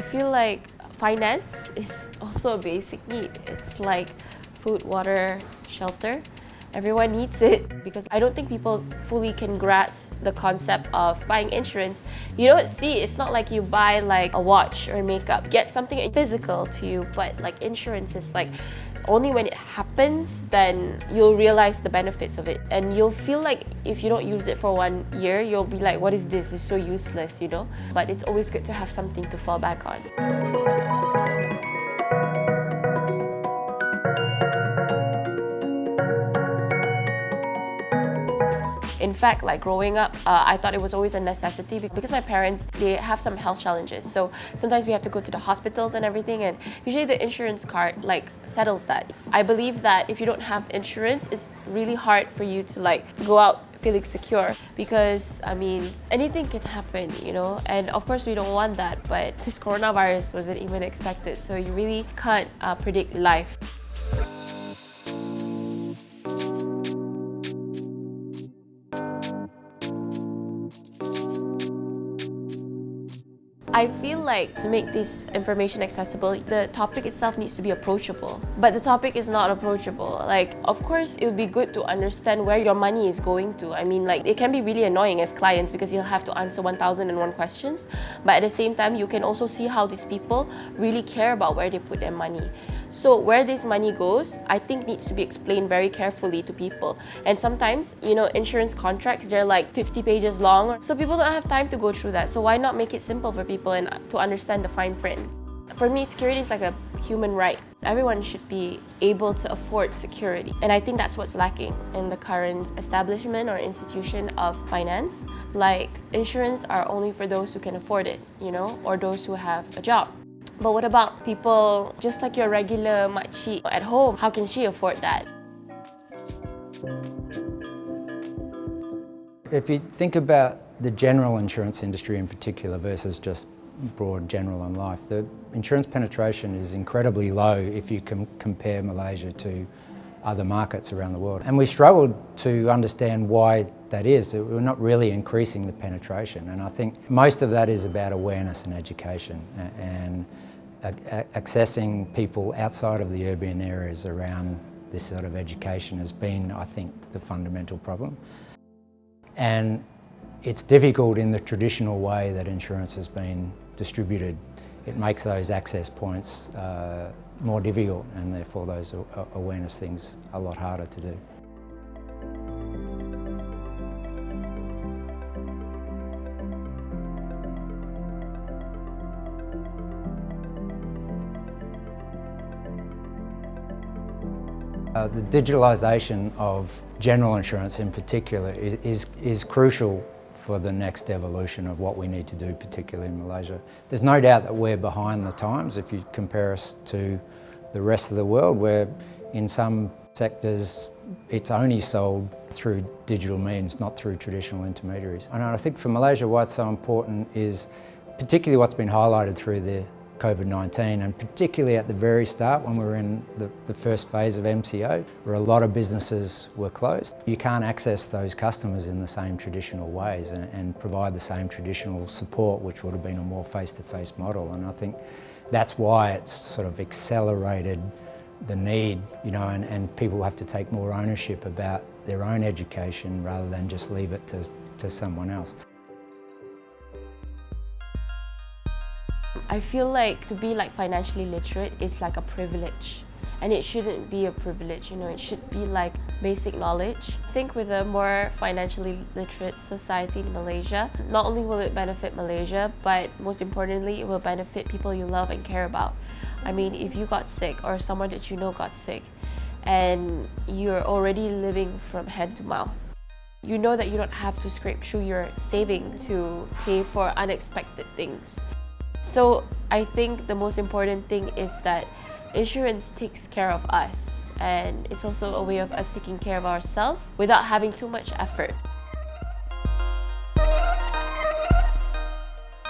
feel like finance is also a basic need. It's like food, water, shelter. Everyone needs it because I don't think people fully can grasp the concept of buying insurance. You don't see, it's not like you buy like a watch or makeup. Get something physical to you, but like insurance is like only when it happens, then you'll realize the benefits of it. And you'll feel like if you don't use it for 1 year, you'll be like, what is this? It's so useless, you know? But it's always good to have something to fall back on. In fact, like growing up, I thought it was always a necessity because my parents, they have some health challenges. So sometimes we have to go to the hospitals and everything, and usually the insurance card like settles that. I believe that if you don't have insurance, it's really hard for you to like go out feeling secure because, I mean, anything can happen, you know? And of course we don't want that, but this coronavirus wasn't even expected. So you really can't predict life. I feel like to make this information accessible, the topic itself needs to be approachable. But the topic is not approachable. Like, of course, it would be good to understand where your money is going to. I mean, like, it can be really annoying as clients because you'll have to answer 1,001 questions. But at the same time, you can also see how these people really care about where they put their money. So where this money goes, I think needs to be explained very carefully to people. And sometimes, you know, insurance contracts, they're like 50 pages long. So people don't have time to go through that. So why not make it simple for people and to understand the fine print? For me, security is like a human right. Everyone should be able to afford security. And I think that's what's lacking in the current establishment or institution of finance. Like, insurance are only for those who can afford it, you know, or those who have a job. But what about people just like your regular makcik at home? How can she afford that? If you think about the general insurance industry in particular versus just broad general and life, the insurance penetration is incredibly low if you can compare Malaysia to other markets around the world. And we struggled to understand why that is. We're not really increasing the penetration. And I think most of that is about awareness and education and accessing people outside of the urban areas around this sort of education has been, I think, the fundamental problem. And it's difficult in the traditional way that insurance has been distributed. It makes those access points more difficult, and therefore those awareness things a lot harder to do. The digitalisation of general insurance in particular is crucial for the next evolution of what we need to do, particularly in Malaysia. There's no doubt that we're behind the times if you compare us to the rest of the world, where in some sectors it's only sold through digital means, not through traditional intermediaries. And I think for Malaysia what's so important is particularly what's been highlighted through the COVID-19, and particularly at the very start when we were in the first phase of MCO, where a lot of businesses were closed. You can't access those customers in the same traditional ways and provide the same traditional support, which would have been a more face-to-face model. And I think that's why it's sort of accelerated the need, you know, and people have to take more ownership about their own education rather than just leave it to someone else. I feel like to be like financially literate is like a privilege, and it shouldn't be a privilege, you know, it should be like basic knowledge. I think with a more financially literate society in Malaysia, not only will it benefit Malaysia, but most importantly, it will benefit people you love and care about. I mean, if you got sick or someone that you know got sick and you're already living from hand to mouth, you know that you don't have to scrape through your saving to pay for unexpected things. So I think the most important thing is that insurance takes care of us, and it's also a way of us taking care of ourselves without having too much effort.